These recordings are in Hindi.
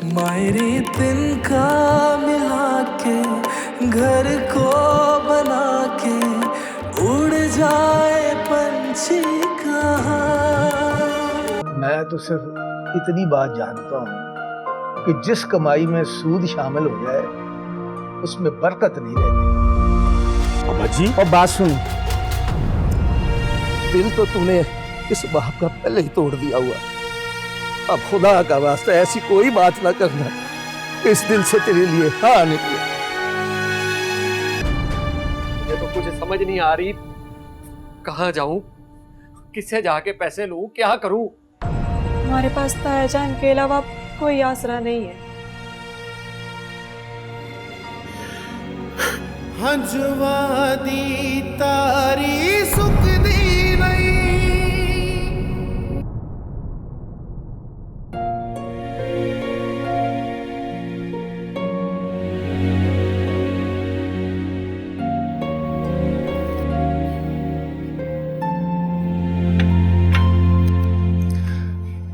मायरी तिनका मिला के घर को बना के उड़ जाए पंछी कहाँ। मैं तो सिर्फ इतनी बात जानता हूँ कि जिस कमाई में सूद शामिल हो जाए उसमें बरकत नहीं रहती। बाबा जी, और बात सुन, दिल तो तूने इस बाप का पहले ही तोड़ दिया हुआ। अब खुदा का वास्ता ऐसी कोई बात ना करना इस दिल से तेरे लिए हाँ निकले। मुझे तो कुछ समझ नहीं आ रही, कहाँ जाऊं, किससे जाके पैसे लूं, क्या करूं। हमारे पास तायाजान के अलावा कोई आसरा नहीं है। हंजवा दी तारी सुख दी नहीं।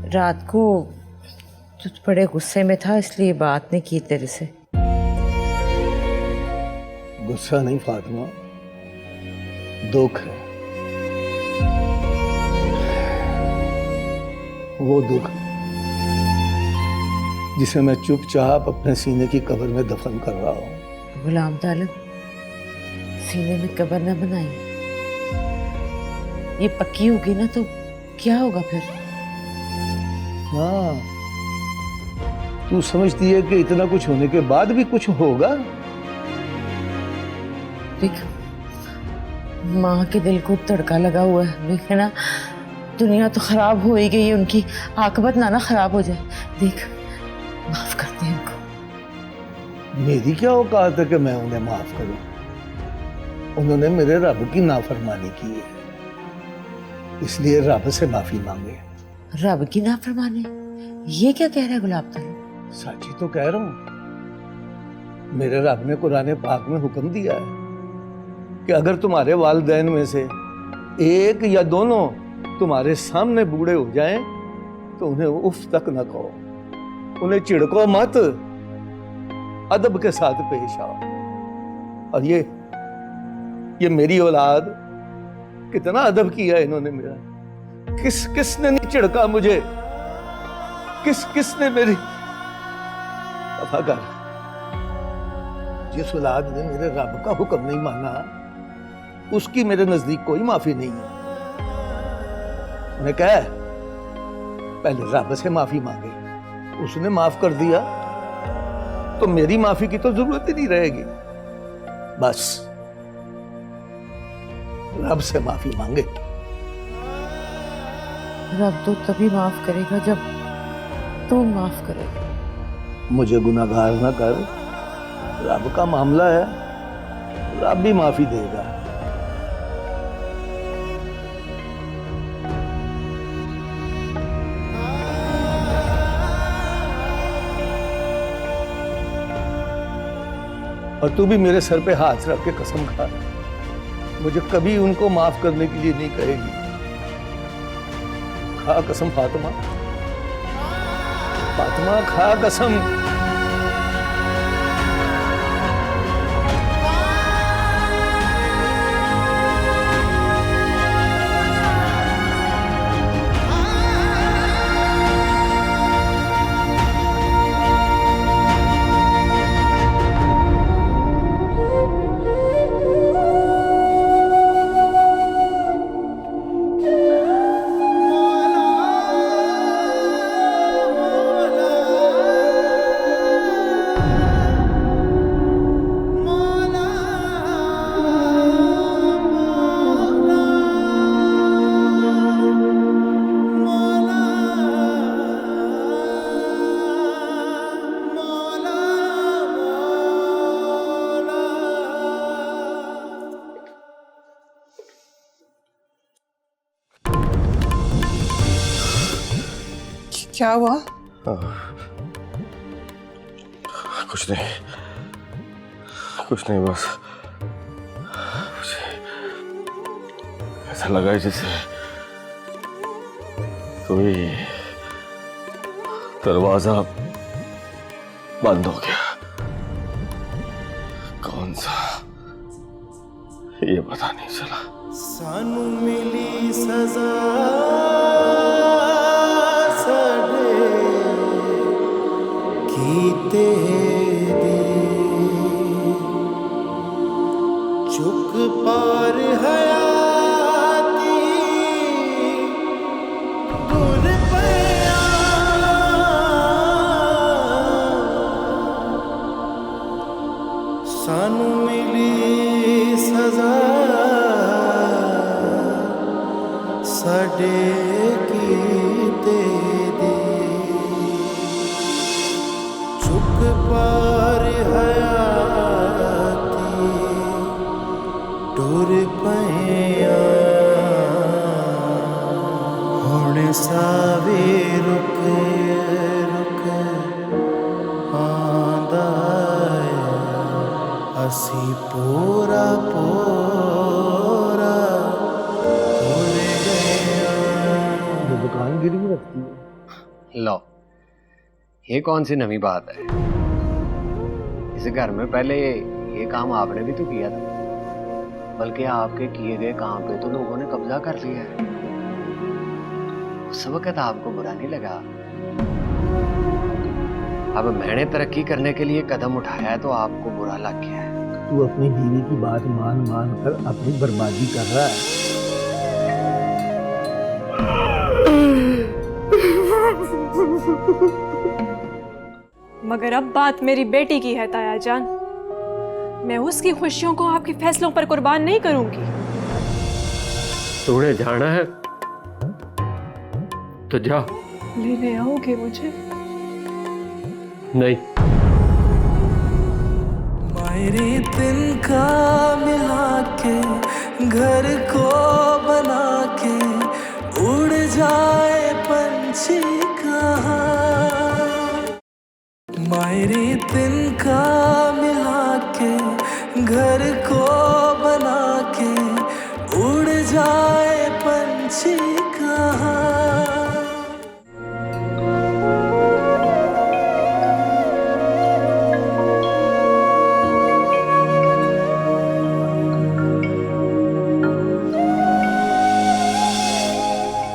रात को तू बड़े गुस्से में था इसलिए बात नहीं की तेरे से। गुस्सा नहीं फातिमा, दुख है। वो दुख जिसे मैं चुपचाप अपने सीने की कब्र में दफन कर रहा हूँ। गुलाम तालिब, सीने में कब्र न बनाई, ये पक्की होगी ना तो क्या होगा फिर? हाँ, तू समझती है कि इतना कुछ होने के बाद भी कुछ होगा? देख, माँ के दिल को तड़का लगा हुआ है, देख ना, दुनिया तो खराब हो ही गई है, उनकी आकबत ना खराब हो जाए। देख, माफ कर दे उनको। मेरी क्या औकात है कि मैं उन्हें माफ करूं? उन्होंने मेरे रब की नाफरमानी की है, इसलिए रब से माफी मांगे। रब की नाफरमानी? ये क्या कह रहा है गुलाब तालिब? सच ही तो कह रहा हूं। मेरे रब ने कुरान पाक में हुक्म दिया है कि अगर तुम्हारे वालिदैन में से एक या दोनों तुम्हारे सामने बूढ़े हो जाएं तो उन्हें उफ तक न कहो, उन्हें चिढ़को मत, अदब के साथ पेश आओ। और ये मेरी औलाद, कितना अदब किया इन्होंने मेरा। किसने नहीं चिढ़का मुझे, किसने मेरी वफा कर। जिस औलाद ने मेरे रब का हुक्म नहीं माना उसकी मेरे नजदीक कोई माफी नहीं है। उन्हें कहा पहले रब से माफी मांगे, उसने माफ कर दिया तो मेरी माफी की तो जरूरत ही नहीं रहेगी। बस रब से माफी मांगे। रब तो तभी माफ करेगा जब तू माफ करेगा। मुझे गुनाहगार ना कर, रब का मामला है, रब भी माफी देगा। और तू भी मेरे सर पे हाथ रख के कसम खा, मुझे कभी उनको माफ करने के लिए नहीं कहेगी। खा कसम फातिमा, फातिमा खा कसम। क्या हुआ? कुछ नहीं, कुछ नहीं, बस ऐसा लगा है जैसे कोई दरवाजा बंद हो गया। कौन सा ये पता नहीं चला। सानू मिली सजा साडे कीते दे, चुक पार हयाती दूर पया, सानू मिली सजा साडे कीते दे, चुक पार हयाती टुर पया, हुण सावे रुक रुक आंदा है, असी पूरा पूरा तुर गया। ये दुकान गिरवी रखती है। लो, ये कौन सी नवी बात है? इस घर में पहले ये काम आपने भी तो किया था, बल्कि आपके किए गए काम पे तो लोगों ने कब्जा कर लिया है। उस वक्त आपको बुरा नहीं लगा। अब मैंने तरक्की करने के लिए कदम उठाया है तो आपको बुरा लग गया है। तू अपनी बीवी की बात मान मान कर अपनी बर्बादी कर रहा है। मगर अब बात मेरी बेटी की है ताया जान। मैं उसकी खुशियों को आपके फैसलों पर कुर्बान नहीं करूंगी। तूने जाना है तो जा। लेने आओगे मुझे? नहीं। मेरे दिन का मिला के घर को बना के उड़ जाए पंछी कहाँ, मेरे दिन का मिला के घर को बना के उड़ जाए पंछी कहाँ।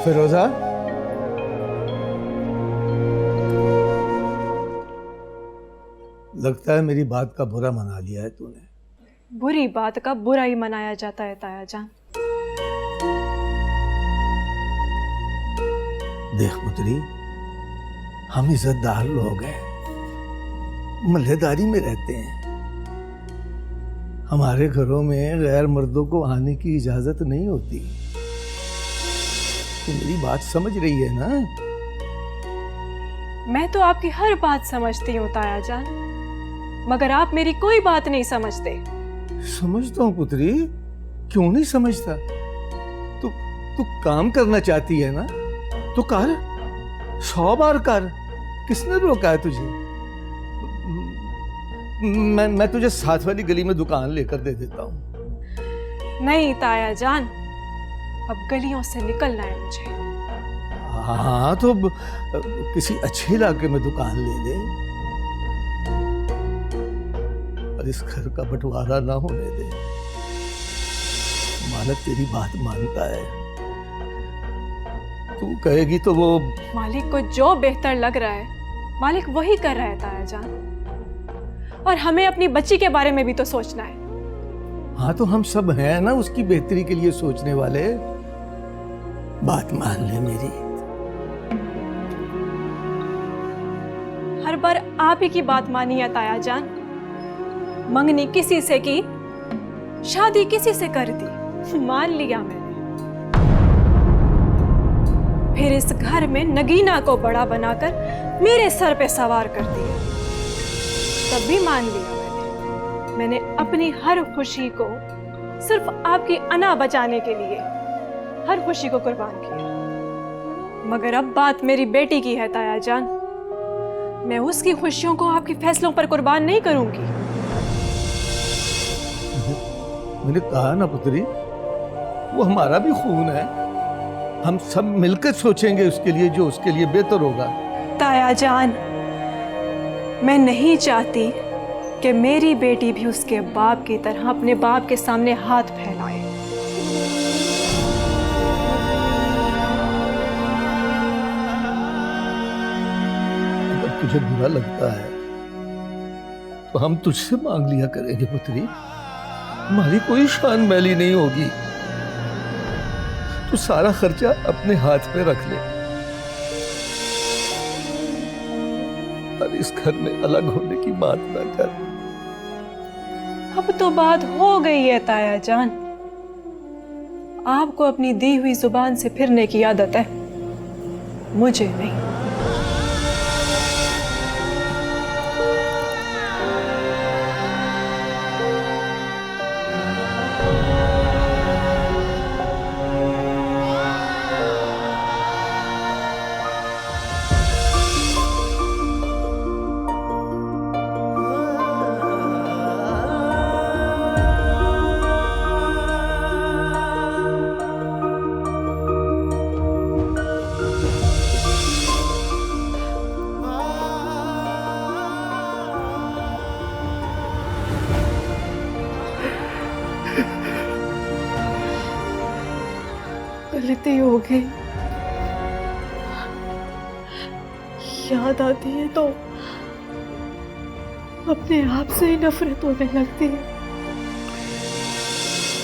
फिरोजा, लगता है मेरी बात का बुरा मना लिया है तूने। बुरी बात का बुरा ही मनाया जाता है ताया जान। देख पुत्री, हम इज्जतदार लोग हैं, मल्लेदारी में रहते हैं। हमारे घरों में गैर मर्दों को आने की इजाजत नहीं होती। तू मेरी बात समझ रही है ना? मैं तो आपकी हर बात समझती हूँ ताया जान, मगर आप मेरी कोई बात नहीं समझते। समझता हूँ पुत्री, क्यों नहीं समझता? तू तू काम करना चाहती है ना, तो कर, 100 बार कर। किसने रोका है तुझे? मैं तुझे साथ वाली गली में दुकान लेकर दे देता हूँ। नहीं ताया जान, अब गलियों से निकलना है मुझे। हाँ तो किसी अच्छे इलाके में दुकान ले ले, और इस घर का बंटवारा ना होने दे। मालिक तेरी बात मानता है, तू कहेगी तो वो। मालिक को जो बेहतर लग रहा है मालिक वही कर रहा है ताया जान, और हमें अपनी बच्ची के बारे में भी तो सोचना है। हाँ तो हम सब हैं ना उसकी बेहतरी के लिए सोचने वाले। बात मान ले मेरी। हर बार आप ही की बात मानी है ताया जान। मंगनी किसी से की, शादी किसी से कर दी, मान लिया मैंने। फिर इस घर में नगीना को बड़ा बनाकर मेरे सर पे सवार कर दिया, तब भी मान लिया मैंने अपनी हर खुशी को सिर्फ आपकी अना बचाने के लिए हर खुशी को कुर्बान किया। मगर अब बात मेरी बेटी की है ताया जान। मैं उसकी खुशियों को आपके फैसलों पर कुर्बान नहीं करूंगी। मैंने कहा ना पुत्री, वो हमारा भी खून है। हम सब मिलकर सोचेंगे उसके लिए जो उसके लिए बेहतर होगा। ताया जान, मैं नहीं चाहती कि मेरी बेटी भी उसके बाप की तरह अपने बाप के सामने हाथ फैलाए। अगर तुझे बुरा लगता है तो हम तुझसे मांग लिया करेंगे पुत्री, हमारी कोई शान मैली नहीं होगी। तू सारा खर्चा अपने हाथ में रख ले और इस घर में अलग होने की बात ना कर। अब तो बात हो गई है ताया जान, आपको अपनी दी हुई जुबान से फिरने की आदत है, मुझे नहीं। गलती हो गई, याद आती है तो अपने आप से ही नफरत होने लगती है।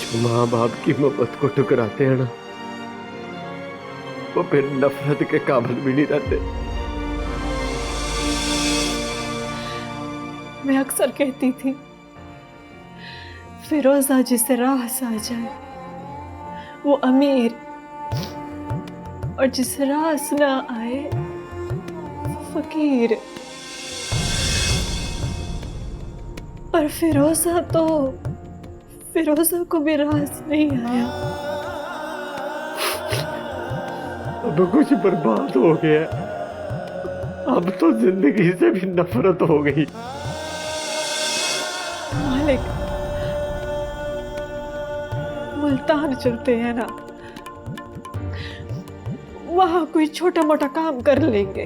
जो माँ बाप की मोहब्बत को ठुकराते हैं ना, वो फिर नफरत के काबिल भी नहीं रहते। मैं अक्सर कहती थी, फिरोजा जिसे रास आ जाए वो अमीर, और जिसे रास ना आए वो फकीर। पर फिरोजा को भी रास नहीं आया। अब कुछ बर्बाद हो गया, अब तो जिंदगी से भी नफरत हो गई। मालिक, मुल्तान चलते हैं ना, वहां कोई छोटा मोटा काम कर लेंगे,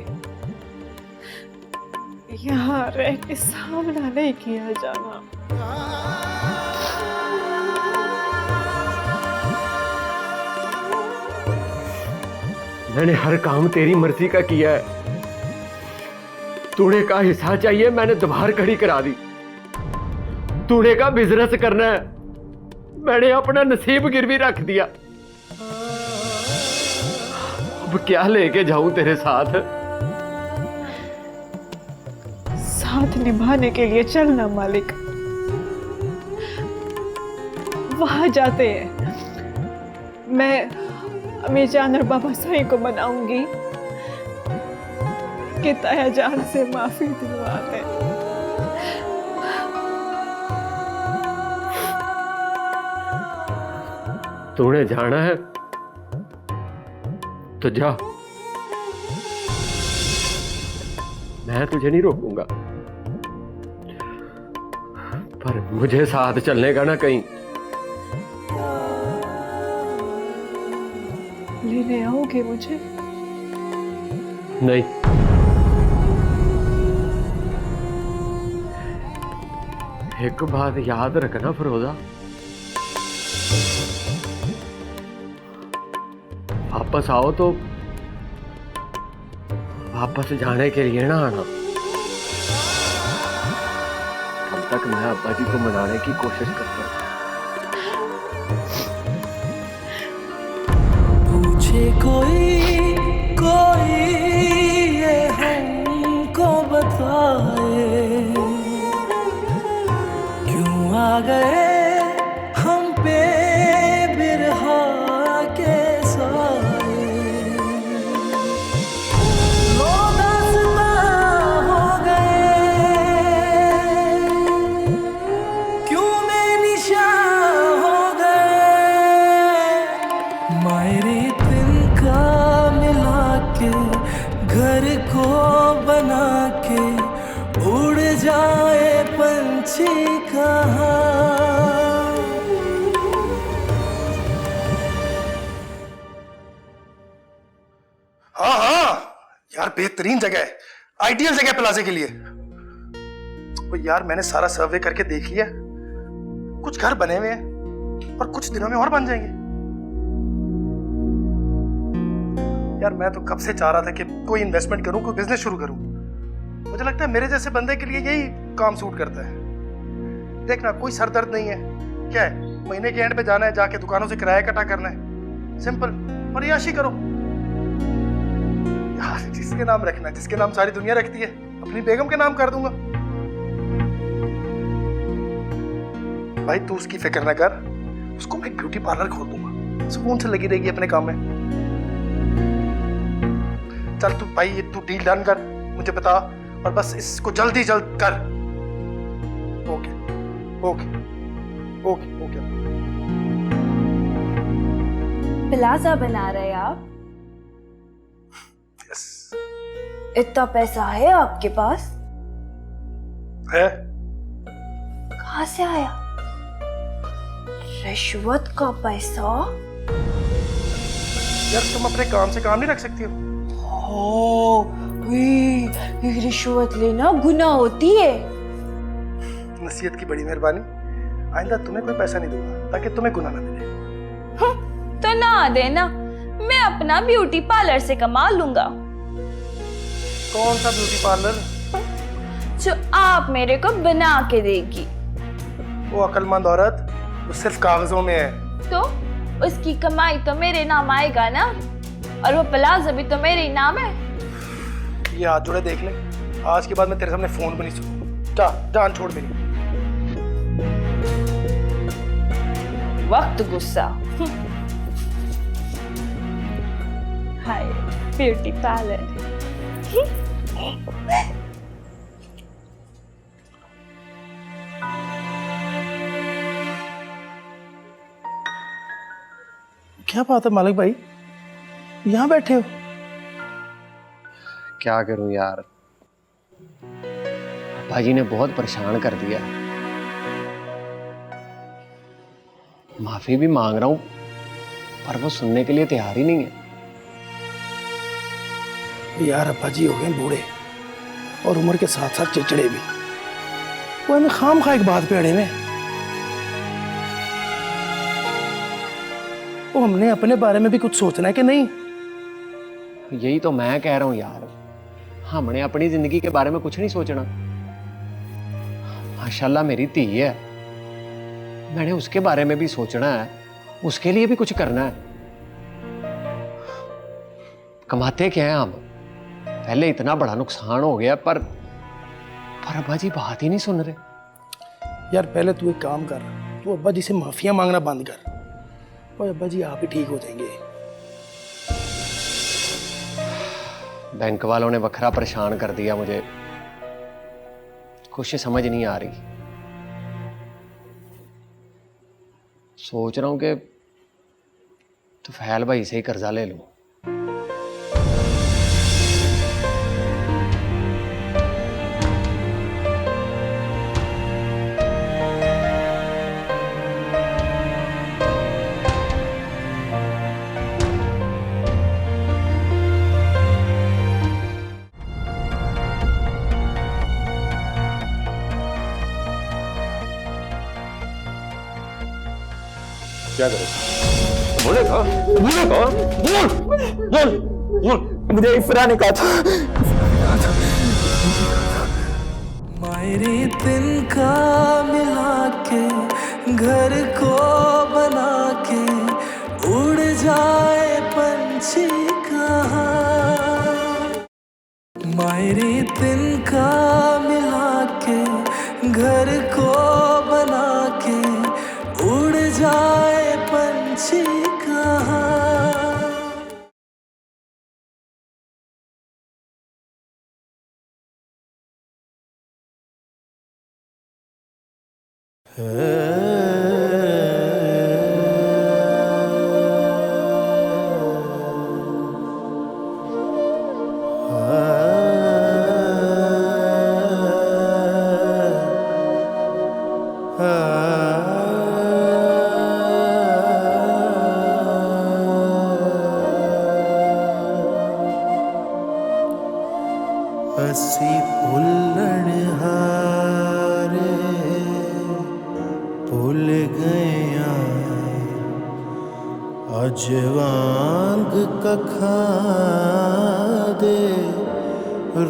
यहाँ रह के सामना नहीं किया जाना। मैंने हर काम तेरी मर्जी का किया है। तूने का हिस्सा चाहिए, मैंने दोबार खड़ी करा दी। तूने का बिजनेस करना है, मैंने अपना नसीब गिरवी रख दिया। अब क्या लेके जाऊं तेरे साथ? साथ निभाने के लिए चलना मालिक, वहां जाते हैं। मैं अम्मी जान और बाबा साईं को मनाऊंगी कि ताया जान से माफी दिलवा दे। तूने जाना है तो जा, मैं तुझे नहीं रोकूंगा, पर मुझे साथ चलने का ना कहीं। लेने आओगे मुझे? नहीं, एक बात याद रखना फिरोजा, वापस आओ तो वापस जाने के लिए ना आना। तब तक मैं अब्बा जी को मनाने की कोशिश करता हूँ। पूछे कोई ये हमको बताए, क्यों आ गए हम पे बिरहा के साए। लो दास्तां हो गए, क्यों बेनिशान हो गए। मायरे तिनका मिला के घर को बना के उड़ जाए पंछी कहाँ। हाँ हाँ यार, बेहतरीन जगह है, आइडियल जगह प्लाजे के लिए। वो यार मैंने सारा सर्वे करके देख लिया, कुछ घर बने हुए हैं और कुछ दिनों में और बन जाएंगे। यार मैं तो कब से चाह रहा था कि कोई इन्वेस्टमेंट करूं, कोई बिजनेस शुरू करूं। मुझे लगता है मेरे जैसे बंदे के लिए यही काम सूट करता है। देखना कोई सर दर्द नहीं है, क्या है, महीने के एंड पे जाना है, जाके दुकानों से किराया इकट्ठा करना है, सिंपल, और याशी करो। यार जिसके नाम रखना है, जिसके नाम सारी दुनिया रखती है, अपनी बेगम के नाम कर दूंगा। भाई तू उसकी फिक्र ना कर, उसको मैं ब्यूटी पार्लर खोल दूंगा, सुकून से लगी रहेगी अपने काम में। चल तू भाई, तू डील डन कर, मुझे बता, और बस इसको जल्दी जल्द कर। Okay okay okay okay. Plaza बना रहे हैं आप? यस। इतना पैसा है आपके पास? है। कहाँ से आया? रिश्वत का पैसा? यार तुम अपने काम से काम नहीं रख सकती हो? ये रिश्वत लेना गुनाह होती है। नसीहत की बड़ी मेहरबानी, आइंदा तुम्हें कोई पैसा नहीं दूंगा ताकि तुम्हें गुनाह ना मिले। तो ना देना, मैं अपना ब्यूटी पार्लर से कमा लूंगा। कौन सा ब्यूटी पार्लर? जो आप मेरे को बना के देगी। वो अक्लमंद औरत, वो सिर्फ कागजों में है। तो उसकी कमाई तो मेरे नाम आएगा ना, और वो प्लाजा भी तो मेरे ही नाम है। ये हाथ जोड़े देख ले, आज के बाद मैं तेरे सामने फोन पर नहीं सुनूंगा। जा, जान छोड़ मेरी। वक्त गुस्सा। हाय ब्यूटी पार्लर। क्या बात है मालिक भाई, यहाँ बैठे हो? क्या करूं यार, भाजी ने बहुत परेशान कर दिया। माफी भी मांग रहा हूं, पर वो सुनने के लिए तैयार ही नहीं है। यार अब्बा जी हो गए बूढ़े, और उम्र के साथ साथ चिड़चिड़े भी। वो हमें खाम खा एक बात पे अड़े में। वो हमने अपने बारे में भी कुछ सोचना है कि नहीं? यही तो मैं कह रहा हूं यार, हमने अपनी जिंदगी के बारे में कुछ नहीं सोचना। माशाल्लाह मेरी धी है, मैंने उसके बारे में भी सोचना है, उसके लिए भी कुछ करना है। कमाते क्या है हम, पहले इतना बड़ा नुकसान हो गया, पर अब्बा जी बात ही नहीं सुन रहे। यार पहले तू एक काम कर, तू अब्बा जी से माफिया मांगना बंद कर, और अब्बा जी आप ही ठीक हो जाएंगे। बैंक वालों ने बखरा परेशान कर दिया मुझे, कुछ समझ नहीं आ रही। सोच रहा हूं कि तुफैल भाई से ही कर्जा ले लूं। क्या करें? बोलेगा बोलेगा बोल बोल बोल। मुझे इफ्रा ने कहा था। मायरे दिन का मिला के घर को बना के उड़ जाए पंछी कहाँ। मायरे दिन का मिला के घर को बना के उड़ जाए पंछी कहाँ। असी भुल्लण हा अज वांग कखां दे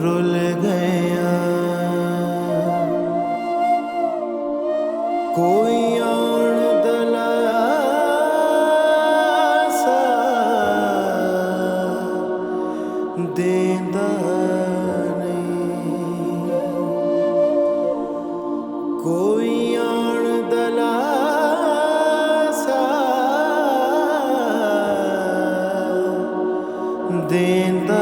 रुल गया कोई आन दलासा देंदा नहीं कोई आन दलासा देंदा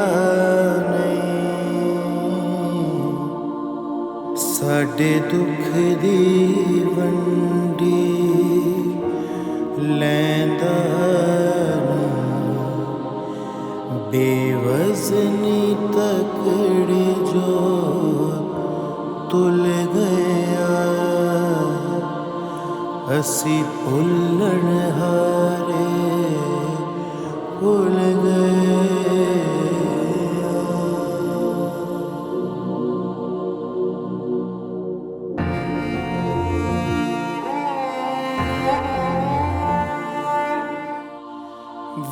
साडे दुख दी वंडी लैंदा बेवजनी तकड़ी जो तुल गया असी भुल्लण हारे भुल गए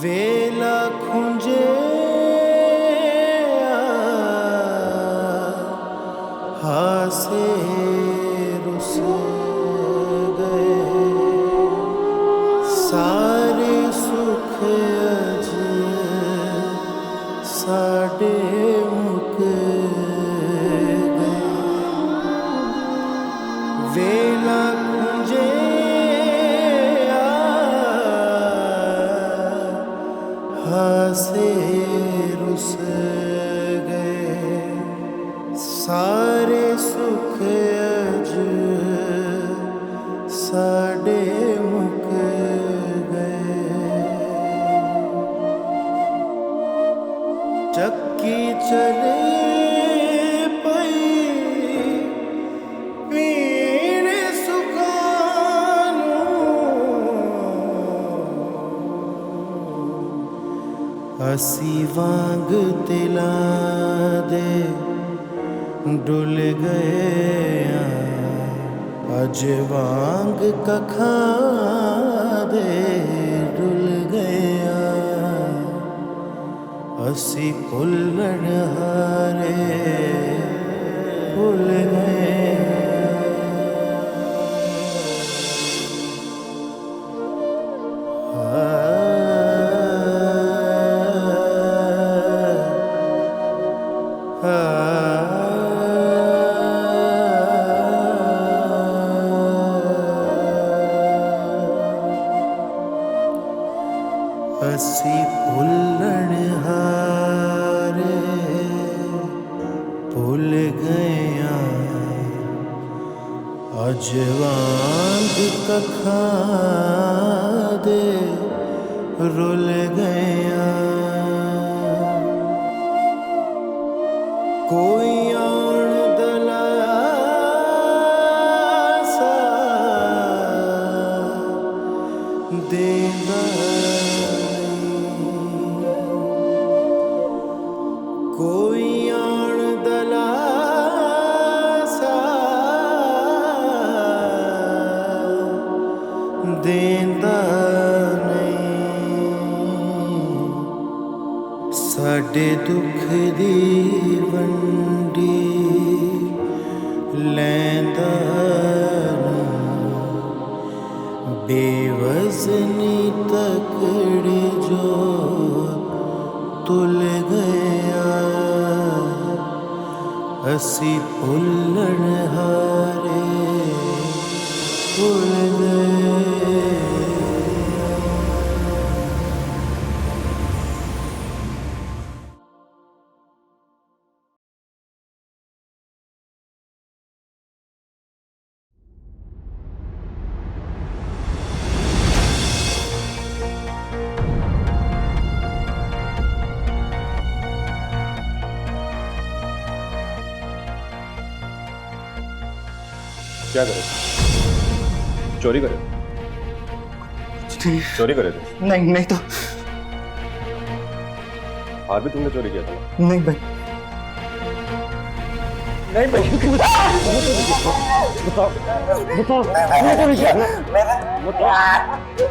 वेला खुंजे हासे रुस गए सारे सुख अज साडे मुक गए वेला खुंजे हासे रुस गए सारे सुख अज साडे मुक गए चक्की चले पई पीने सुखानू असी वांग तिला दे डुल गए अज वांग कखां दे डुल गया असी भुल्लण हारे भुल गए असी भुल्लण हारे भुल गया अज वांग कखां दे रुल गया कोई आन दलासा देंदा कोई आन दलासा देंदा नहीं साडे दुख दी वंडी लैंदा बेवजनी तकड़ी जो तुल गया असी भुल्लण हारे भुल गए क्या करे? चोरी करे? चोरी करे थे? नहीं नहीं तो आज भी तुमने चोरी किया था? नहीं भाई नहीं भाई बताओ बताओ बताओ और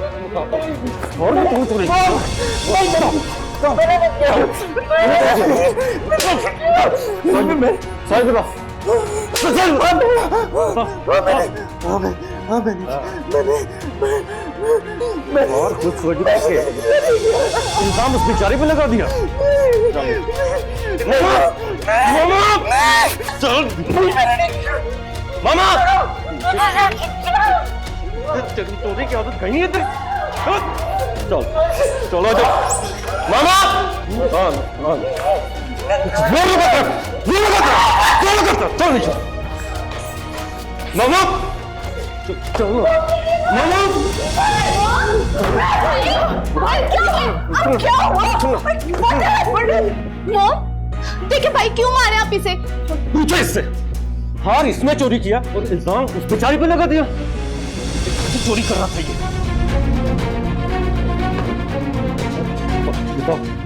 कुछ सोच के इल्जाम उस बेचारे पे लगा दिया। मामा तेरी चोरी की आदत कहीं है तेरी। चल चलो जाओ मामा। चल नीचे मामा। चलो मामा। देखिए भाई क्यों मारे आप इसे? पूछो इससे। हार इसने चोरी किया और इल्जाम उस बेचारी पे लगा दिया। चोरी कर रहा था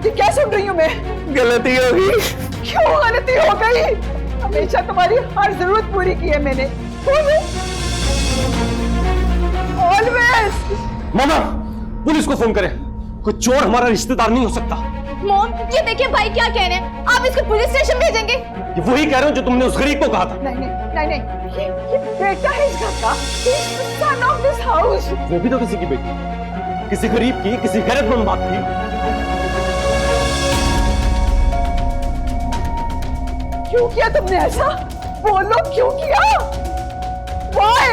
ये क्या सुन रही हूँ मैं? गलती हो गई। क्यों गलती हो गई? हमेशा तुम्हारी हर जरूरत पूरी की है मैंने। ऑलवेज। मामा पुलिस को फोन करें। कोई चोर हमारा रिश्तेदार नहीं हो सकता। मॉम ये देखिए भाई क्या कह रहे हैं, आप इसको पुलिस स्टेशन भेजेंगे? ये वही कह रहे हो जो तुमने उस गरीब को कहा था। नहीं नहीं नहीं नहीं, ये बेटा है इस घर का। Son of this house. वो भी तो किसी की बेटी, किसी गरीब की, किसी गैरतमंद बाप की। क्यों किया तुमने ऐसा? बोलो क्यों किया? Why?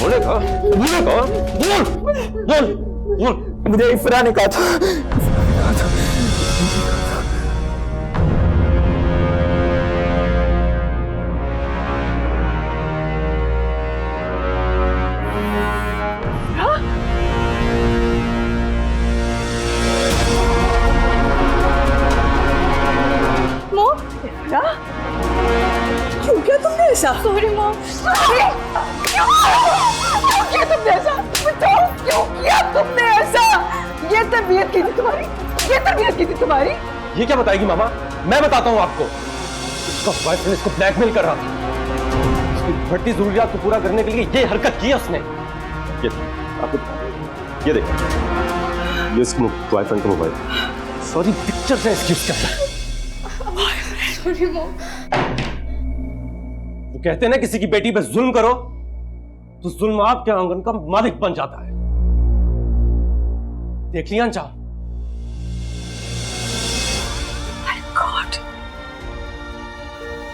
बोलेगा बोलेगा बोल बोल बोल। मुझे इफ्रा ने कहा था। क्यों किया तुमने ऐसा? Sorry mom. क्यों किया तुमने ऐसा? बताओ क्यों किया तुमने ऐसा? ये तरबियत की थी तुम्हारी? ये तरबियत की थी तुम्हारी? ये क्या बताएगी मामा? मैं बताता हूँ आपको। इसका बॉयफ्रेंड इसको ब्लैकमेल कर रहा था। इसकी बढ़ती जरूरियात को पूरा करने के लिए ये हरकत की है उसने। ये आपको ये देखो, ये इसका बॉयफ्रेंड का मोबाइल। सॉरी पिक्चर से इसकी उसके अंदर। Sorry mom. वो कहते हैं ना किसी की बेटी पे जुल्म करो तो जुल्म आपके आंगन का मालिक बन जाता है। देख लिया अंचा? My God,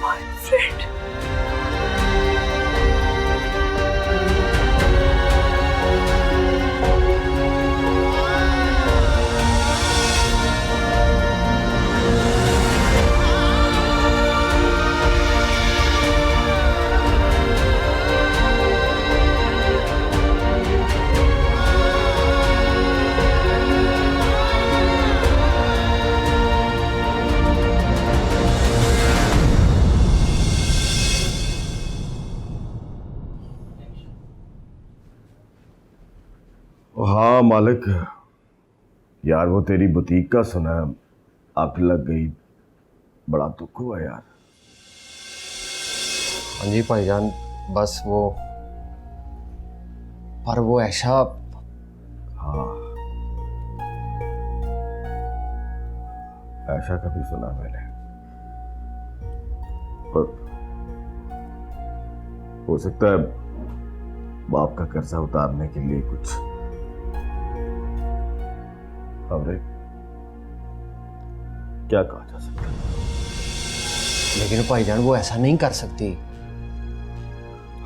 my friend. हाँ मालिक, यार वो तेरी बुटीक का सुना, आग लग गई, बड़ा दुख हुआ यार। हाँ जी भाईजान, बस वो, पर वो ऐसा। हाँ ऐसा कभी सुना मैंने, पर हो सकता है बाप का कर्जा उतारने के लिए कुछ। अरे क्या कहा जा सकता है? लेकिन भाईजान वो ऐसा नहीं कर सकती।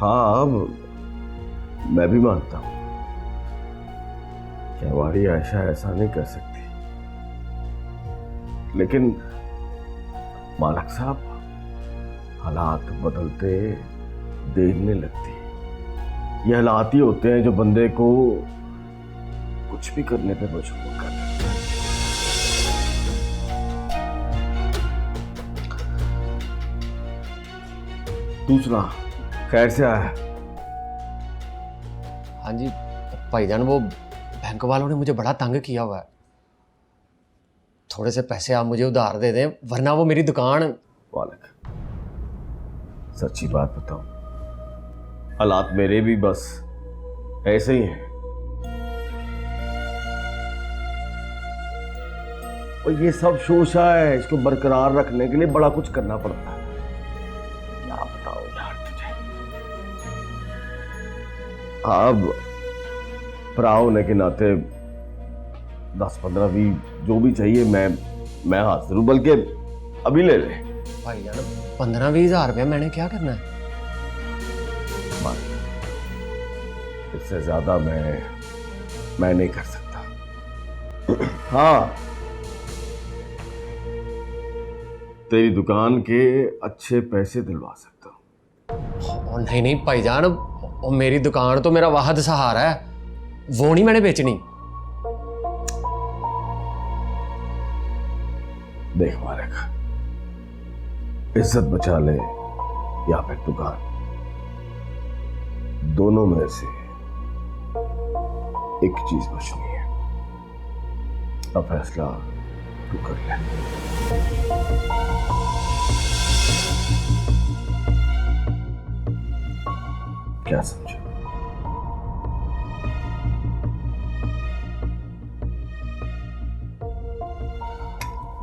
हाँ अब मैं भी मानता हूं कि हमारी आयशा ऐसा नहीं कर सकती, लेकिन मालक साहब हालात बदलते देखने लगती है। ये हालात ही होते हैं जो बंदे को कुछ भी करने पे मजबूर कर देते हैं। दूसरा खैर से आया? हाँ जी भाईजान, वो बैंक वालों ने मुझे बड़ा तंग किया हुआ है। थोड़े से पैसे आप मुझे उधार दे दें, वरना वो मेरी दुकान। मालिक सच्ची बात बताऊं, हालात मेरे भी बस ऐसे ही हैं। और ये सब शोशा है, इसको बरकरार रखने के लिए बड़ा कुछ करना पड़ता है। क्या बताओ यार तुझे। अब भरा होने के नाते 10, 15, 20 जो भी चाहिए मैं हाजिर हूं, बल्कि अभी ले ले। भाई जान 15-20 हज़ार रुपया मैंने क्या करना है? इससे ज्यादा मैं नहीं कर सकता। हाँ, तेरी दुकान के अच्छे पैसे दिलवा सकता हूं। और नहीं भाईजान, और मेरी दुकान तो मेरा वाहद सहारा है, वो नहीं मैंने बेचनी। देख मालिक, इज्जत बचा ले या फिर दुकान, दोनों में से एक चीज बचनी है। अब फैसला तू कर ले। क्या समझे?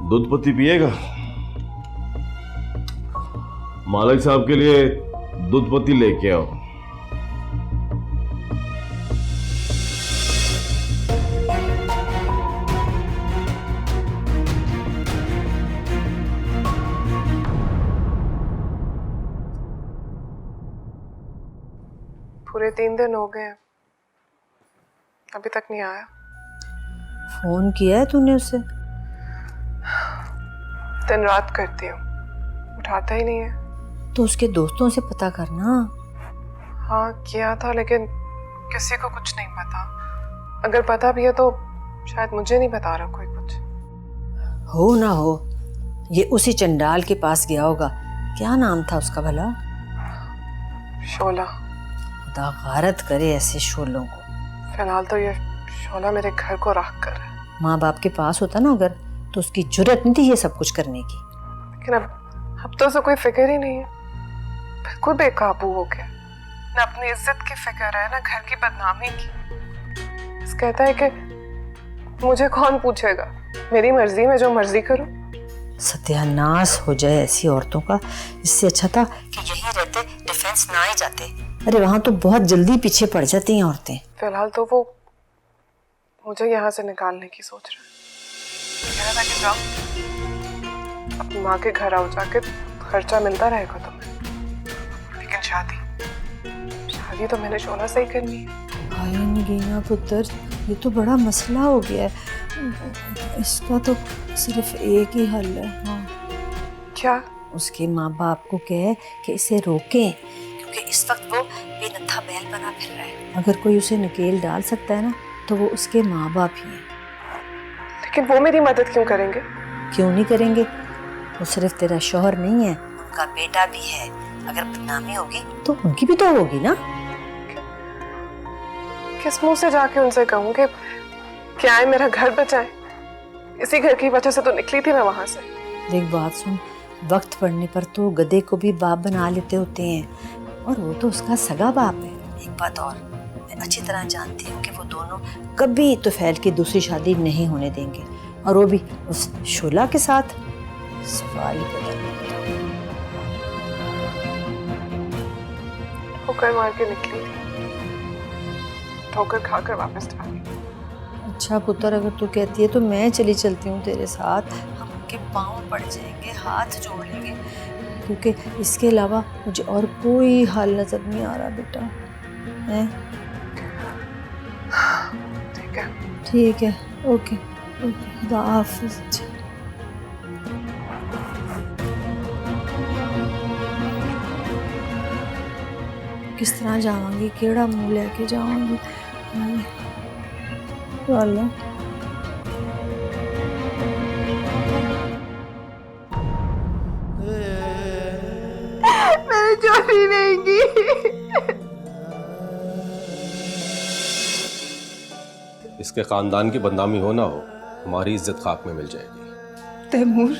दूध पत्ती पिएगा? मालिक साहब के लिए दूध पत्ती लेके आओ। पूरे 3 दिन हो गए, अभी तक नहीं आया। फोन किया है तूने उसे? दिन रात करती हूँ, उठाता ही नहीं है। तो उसके दोस्तों से पता करना। हाँ किया था, लेकिन किसी को कुछ नहीं पता। अगर पता भी है तो शायद मुझे नहीं बता रहा कोई कुछ। हो ना हो, ये उसी चंडाल के पास गया होगा। क्या नाम था उसका भला? शोला। खुदा गारत करे ऐसे शोलों को। फिलहाल तो ये शोला मेरे घर को राख कर है। माँ बाप के पास होता ना अगर, तो उसकी जुर्रत नहीं थी ये सब कुछ करने की। लेकिन अब तो उसे कोई फिक्र ही नहीं है, बिल्कुल बेकाबू हो गया। न अपनी इज्जत की फिक्र है, न घर की बदनामी की। बस कहता है कि मुझे कौन पूछेगा, मेरी मर्जी में जो मर्जी करूं। सत्यानाश हो जाए ऐसी औरतों का। इससे अच्छा था कि यहीं रहते, डिफेंस ना ही जाते। अरे वहां तो बहुत जल्दी पीछे पड़ जाती हैं औरतें। फिलहाल तो वो मुझे यहाँ से निकालने की सोच रहा है। कह रहा था कि जाओ अपनी माँ के घर आओ, जाके खर्चा मिलता रहेगा तुम्हें। लेकिन शादी तो मैंने शोला से ही करनी है। भाई नगीना पुत्र, ये तो बड़ा मसला हो गया है। इसका तो सिर्फ एक ही हल है। हाँ। क्या? उसके माँ बाप को कहे कि इसे रोकें, क्योंकि इस वक्त वो बेनत्था बैल बना फिर रहा है। अगर कोई उसे नकेल डाल सकता है ना, तो वो उसके माँ बाप ही हैं। लेकिन वो मेरी मदद क्यों करेंगे? क्यों नहीं करेंगे? वो सिर्फ तेरा शौहर नहीं है, उनका बेटा भी है। अगर बदनामी होगी तो उनकी भी तो होगी ना। किस मुंह से जाके उनसे कहूँ कि क्या है, मेरा घर बचाए? इसी घर की वजह से तो निकली थी मैं वहां से। देख बात सुन, वक्त पड़ने पर तो गधे को भी बाप बना लेते होते हैं, और वो तो उसका सगा बाप है। एक बात और, मैं अच्छी तरह जानती हूँ कि वो दोनों कभी तुफैल की दूसरी शादी नहीं होने देंगे, और वो भी उस शोला के साथ। सवाल ही पैदा नहीं होता। ठोकर मार के निकली थी, ठोकर खाकर वापस आ गई। अच्छा पुत्र, अगर तू कहती है तो मैं चलती हूँ तेरे साथ। हम उनके पाँव पड़ जाएंगे, हाथ जोड़ लेंगे, क्योंकि इसके अलावा मुझे और कोई हल नजर नहीं आ रहा बेटा। है? ठीक है। ठीक है, ओके ओके, खुदा हाफिज़। किस तरह जावांगी, केड़ा मुंह लेके जावांगी? अल्लाह, मेरी चोरी नहीं की। इसके खानदान की बदनामी हो ना हो, हमारी इज्जत खाक में मिल जाएगी। तैमूर,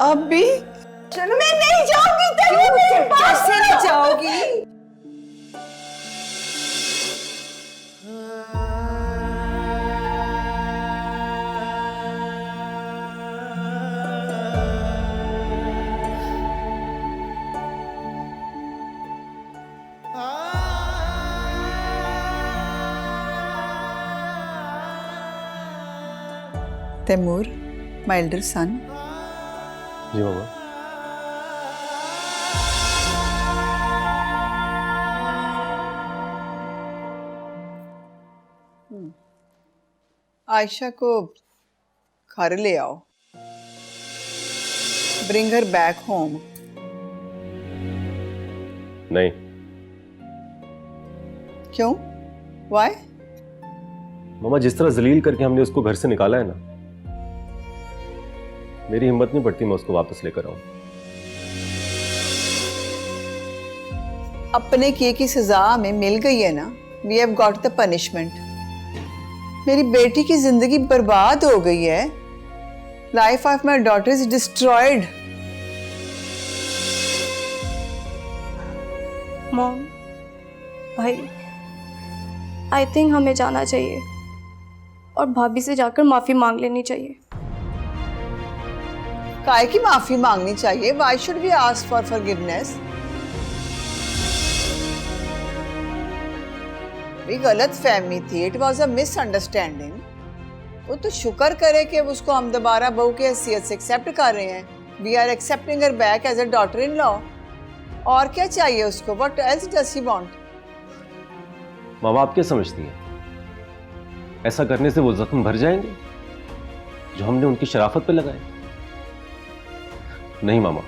आप भी चलो मैं नहीं जाऊंगी तेरे पास से नहीं जाओगी। Taimur, my elder son. जी मामा। आयशा को घर ले आओ। Bring her back home. नहीं। क्यों? Why? मामा, जिस तरह जलील करके हमने उसको घर से निकाला है ना, मेरी हिम्मत नहीं पड़ती मैं उसको वापस लेकर आऊं। अपने किए की सजा हमें मिल गई है ना। We have got the punishment. मेरी बेटी की जिंदगी बर्बाद हो गई है। Life of my daughter is destroyed. Mom, भाई, आई थिंक हमें जाना चाहिए और भाभी से जाकर माफी मांग लेनी चाहिए। काय की माफी मांगनी चाहिए? Why should we ask for forgiveness? भी गलत फहमी थी। It was a misunderstanding. वो तो शुक्र करे कि उसको हम दोबारा बहू की हैसियत से एक्सेप्ट कर रहे हैं। We are accepting her back as a daughter-in-law. और क्या चाहिए उसको? What else does he want? मामा, आप क्या समझती हैं? ऐसा करने से वो जख्म भर जाएंगे जो हमने उनकी शराफत पे लगाए? नहीं मामा,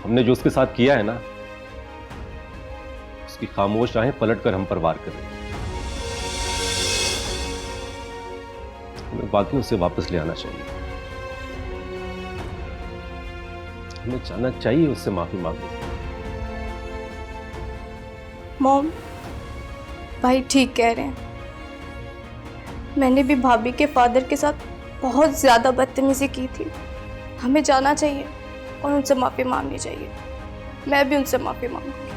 हमने जो उसके साथ किया है ना, उसकी खामोश आंखें पलटकर हम पर वार कर रही हैं। हमें बाकी उसे वापस ले आना चाहिए। हमें जाना चाहिए, उससे माफी मांगनी। मॉम, भाई ठीक कह रहे हैं। मैंने भी भाभी के फादर के साथ बहुत ज़्यादा बदतमीजी की थी। हमें जाना चाहिए और उनसे माफ़ी मांगनी चाहिए। मैं भी उनसे माफ़ी मांगूंगी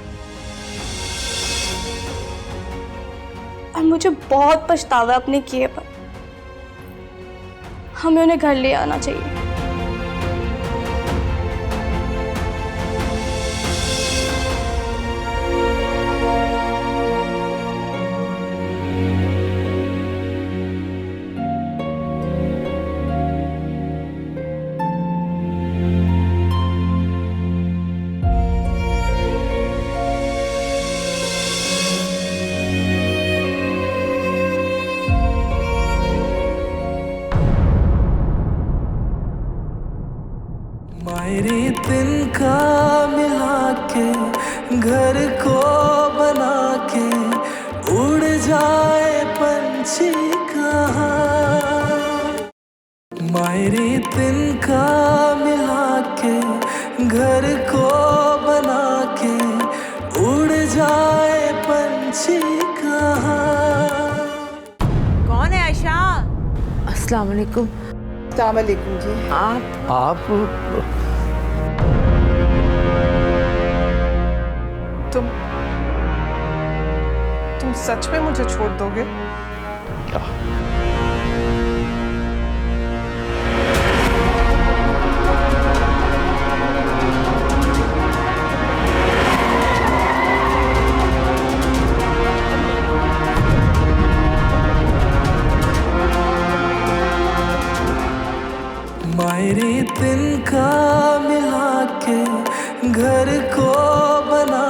और मुझे बहुत पछतावा है अपने किए पर। हमें उन्हें घर ले आना चाहिए। मेरी तिनका मिला के घर को बना के उड़ जाए पंछी कहाँ। मेरी तिनका मिला के घर को बना के उड़ जाए पंछी कहाँ। कौन है आयशा? अस्सलाम वालेकुम। अस्सलाम वालेकुम जी। आप तुम सच में मुझे छोड़ दोगे? मेरी तिनका मिला के घर को बना